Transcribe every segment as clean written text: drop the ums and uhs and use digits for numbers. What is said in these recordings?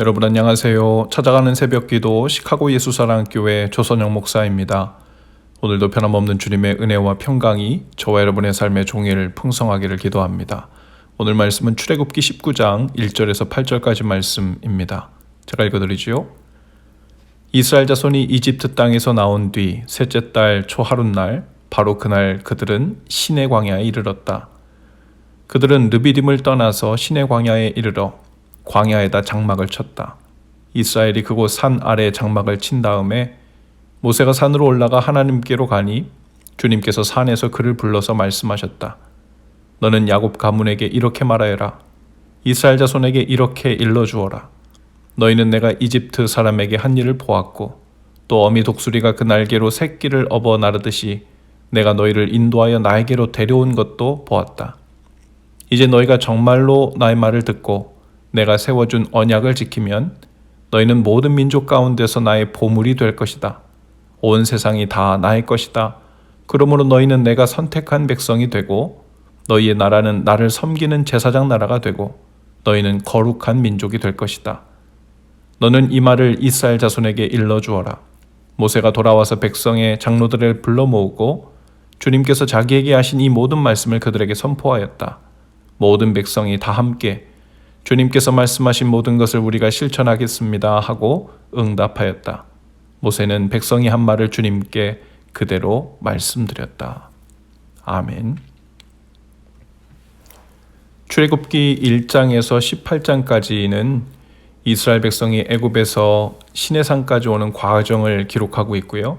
여러분 안녕하세요. 찾아가는 새벽기도 시카고 예수사랑교회 조선영 목사입니다. 오늘도 변함없는 주님의 은혜와 평강이 저와 여러분의 삶의 종일 풍성하기를 기도합니다. 오늘 말씀은 출애굽기 19장 1절에서 8절까지 말씀입니다. 제가 읽어드리지요. 이스라엘 자손이 이집트 땅에서 나온 뒤 셋째 달 초하룻날 바로 그날 그들은 시내 광야에 이르렀다. 그들은 르비딤을 떠나서 시내 광야에 이르러 광야에다 장막을 쳤다. 이스라엘이 그곳 산 아래에 장막을 친 다음에 모세가 산으로 올라가 하나님께로 가니 주님께서 산에서 그를 불러서 말씀하셨다. 너는 야곱 가문에게 이렇게 말하여라. 이스라엘 자손에게 이렇게 일러주어라. 너희는 내가 이집트 사람에게 한 일을 보았고 또 어미 독수리가 그 날개로 새끼를 업어 나르듯이 내가 너희를 인도하여 나에게로 데려온 것도 보았다. 이제 너희가 정말로 나의 말을 듣고 내가 세워준 언약을 지키면 너희는 모든 민족 가운데서 나의 보물이 될 것이다. 온 세상이 다 나의 것이다. 그러므로 너희는 내가 선택한 백성이 되고 너희의 나라는 나를 섬기는 제사장 나라가 되고 너희는 거룩한 민족이 될 것이다. 너는 이 말을 이스라엘 자손에게 일러주어라. 모세가 돌아와서 백성의 장로들을 불러 모으고 주님께서 자기에게 하신 이 모든 말씀을 그들에게 선포하였다. 모든 백성이 다 함께 주님께서 말씀하신 모든 것을 우리가 실천하겠습니다 하고 응답하였다. 모세는 백성이 한 말을 주님께 그대로 말씀드렸다. 아멘. 출애굽기 1장에서 18장까지는 이스라엘 백성이 애굽에서 시내산까지 오는 과정을 기록하고 있고요.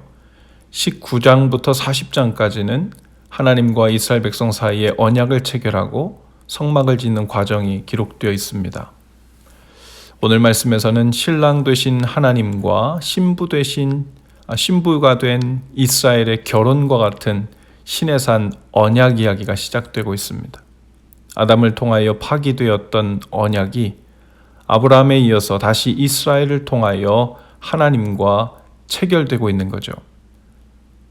19장부터 40장까지는 하나님과 이스라엘 백성 사이에 언약을 체결하고 성막을 짓는 과정이 기록되어 있습니다. 오늘 말씀에서는 신랑 되신 하나님과 신부가 된 이스라엘의 결혼과 같은 시내산 언약 이야기가 시작되고 있습니다. 아담을 통하여 파기되었던 언약이 아브라함에 이어서 다시 이스라엘을 통하여 하나님과 체결되고 있는 거죠.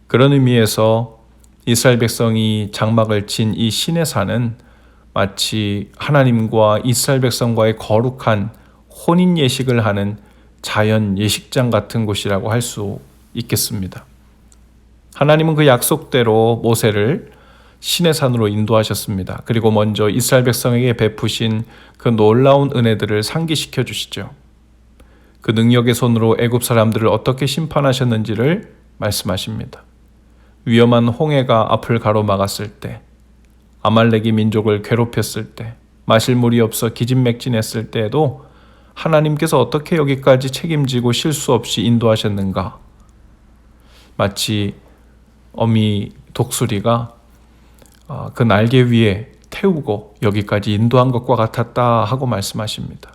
그런 의미에서 이스라엘 백성이 장막을 친 이 시내산은 마치 하나님과 이스라엘 백성과의 거룩한 혼인 예식을 하는 자연 예식장 같은 곳이라고 할 수 있겠습니다. 하나님은 그 약속대로 모세를 시내산으로 인도하셨습니다. 그리고 먼저 이스라엘 백성에게 베푸신 그 놀라운 은혜들을 상기시켜 주시죠. 그 능력의 손으로 애굽 사람들을 어떻게 심판하셨는지를 말씀하십니다. 위험한 홍해가 앞을 가로막았을 때, 아말렉이 민족을 괴롭혔을 때, 마실 물이 없어 기진맥진했을 때에도 하나님께서 어떻게 여기까지 책임지고 실수 없이 인도하셨는가? 마치 어미 독수리가 그 날개 위에 태우고 여기까지 인도한 것과 같았다 하고 말씀하십니다.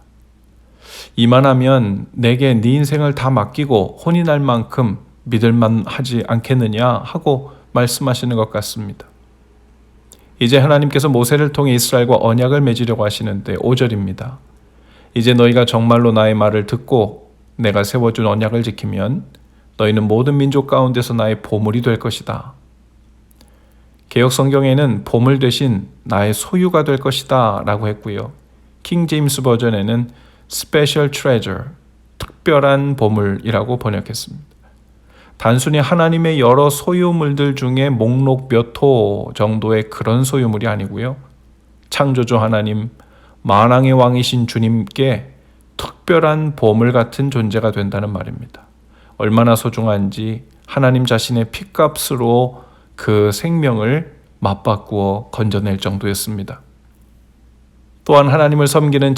이만하면 내게 네 인생을 다 맡기고 혼인할 만큼 믿을만 하지 않겠느냐 하고 말씀하시는 것 같습니다. 이제 하나님께서 모세를 통해 이스라엘과 언약을 맺으려고 하시는데 5절입니다. 이제 너희가 정말로 나의 말을 듣고 내가 세워준 언약을 지키면 너희는 모든 민족 가운데서 나의 보물이 될 것이다. 개역 성경에는 보물 대신 나의 소유가 될 것이다 라고 했고요. 킹 제임스 버전에는 special treasure, 특별한 보물이라고 번역했습니다. 단순히 하나님의 여러 소유물들 중에 목록 몇 호 정도의 그런 소유물이 아니고요. 창조주 하나님, 만왕의 왕이신 주님께 특별한 보물 같은 존재가 된다는 말입니다. 얼마나 소중한지 하나님 자신의 핏값으로 그 생명을 맞바꾸어 건져낼 정도였습니다. 또한 하나님을 섬기는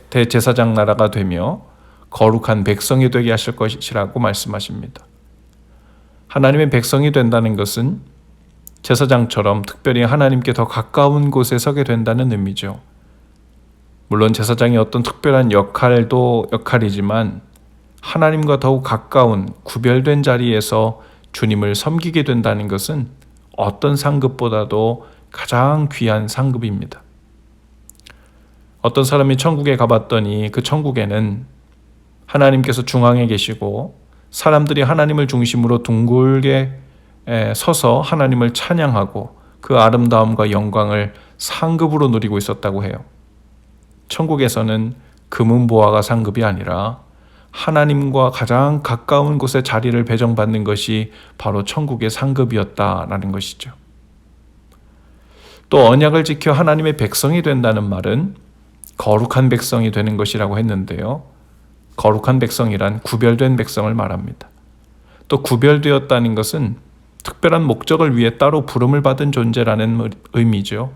대제사장 나라가 되며 거룩한 백성이 되게 하실 것이라고 말씀하십니다. 하나님의 백성이 된다는 것은 제사장처럼 특별히 하나님께 더 가까운 곳에 서게 된다는 의미죠. 물론 제사장이 어떤 특별한 역할도 역할이지만 하나님과 더욱 가까운 구별된 자리에서 주님을 섬기게 된다는 것은 어떤 상급보다도 가장 귀한 상급입니다. 어떤 사람이 천국에 가봤더니 그 천국에는 하나님께서 중앙에 계시고 사람들이 하나님을 중심으로 둥글게 서서 하나님을 찬양하고 그 아름다움과 영광을 상급으로 누리고 있었다고 해요. 천국에서는 금은보화가 상급이 아니라 하나님과 가장 가까운 곳에 자리를 배정받는 것이 바로 천국의 상급이었다라는 것이죠. 또 언약을 지켜 하나님의 백성이 된다는 말은 거룩한 백성이 되는 것이라고 했는데요. 거룩한 백성이란 구별된 백성을 말합니다. 또 구별되었다는 것은 특별한 목적을 위해 따로 부름을 받은 존재라는 의미죠.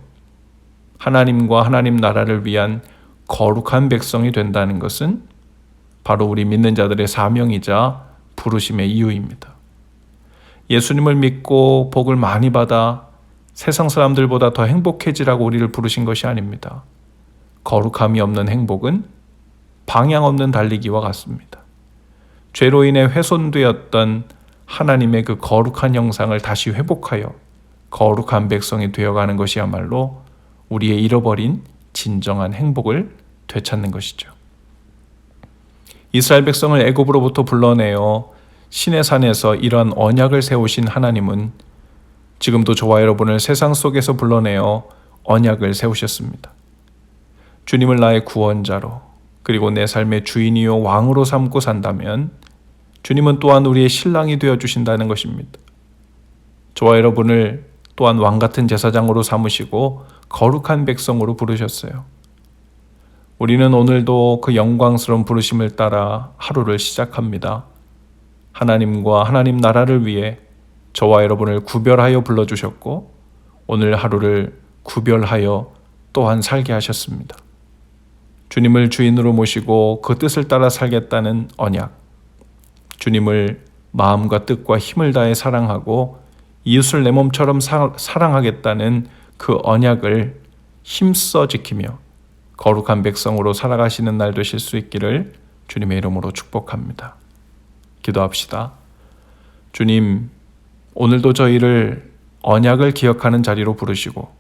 하나님과 하나님 나라를 위한 거룩한 백성이 된다는 것은 바로 우리 믿는 자들의 사명이자 부르심의 이유입니다. 예수님을 믿고 복을 많이 받아 세상 사람들보다 더 행복해지라고 우리를 부르신 것이 아닙니다. 거룩함이 없는 행복은 방향 없는 달리기와 같습니다. 죄로 인해 훼손되었던 하나님의 그 거룩한 형상을 다시 회복하여 거룩한 백성이 되어가는 것이야말로 우리의 잃어버린 진정한 행복을 되찾는 것이죠. 이스라엘 백성을 애굽으로부터 불러내어 시내산에서 이러한 언약을 세우신 하나님은 지금도 저와 여러분을 세상 속에서 불러내어 언약을 세우셨습니다. 주님을 나의 구원자로 그리고 내 삶의 주인이요 왕으로 삼고 산다면 주님은 또한 우리의 신랑이 되어주신다는 것입니다. 저와 여러분을 또한 왕같은 제사장으로 삼으시고 거룩한 백성으로 부르셨어요. 우리는 오늘도 그 영광스러운 부르심을 따라 하루를 시작합니다. 하나님과 하나님 나라를 위해 저와 여러분을 구별하여 불러주셨고 오늘 하루를 구별하여 또한 살게 하셨습니다. 주님을 주인으로 모시고 그 뜻을 따라 살겠다는 언약, 주님을 마음과 뜻과 힘을 다해 사랑하고 이웃을 내 몸처럼 사랑하겠다는 그 언약을 힘써 지키며 거룩한 백성으로 살아가시는 날 되실 수 있기를 주님의 이름으로 축복합니다. 기도합시다. 주님, 오늘도 저희를 언약을 기억하는 자리로 부르시고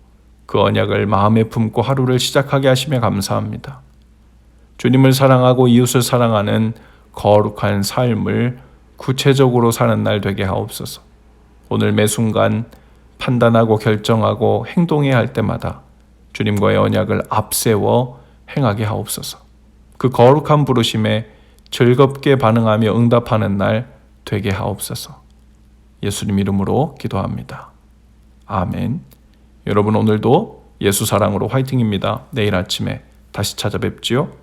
그 언약을 마음에 품고 하루를 시작하게 하시며 감사합니다. 주님을 사랑하고 이웃을 사랑하는 거룩한 삶을 구체적으로 사는 날 되게 하옵소서. 오늘 매 순간 판단하고 결정하고 행동해야 할 때마다 주님과의 언약을 앞세워 행하게 하옵소서. 그 거룩한 부르심에 즐겁게 반응하며 응답하는 날 되게 하옵소서. 예수님 이름으로 기도합니다. 아멘. 여러분 오늘도 예수 사랑으로 화이팅입니다. 내일 아침에 다시 찾아뵙지요.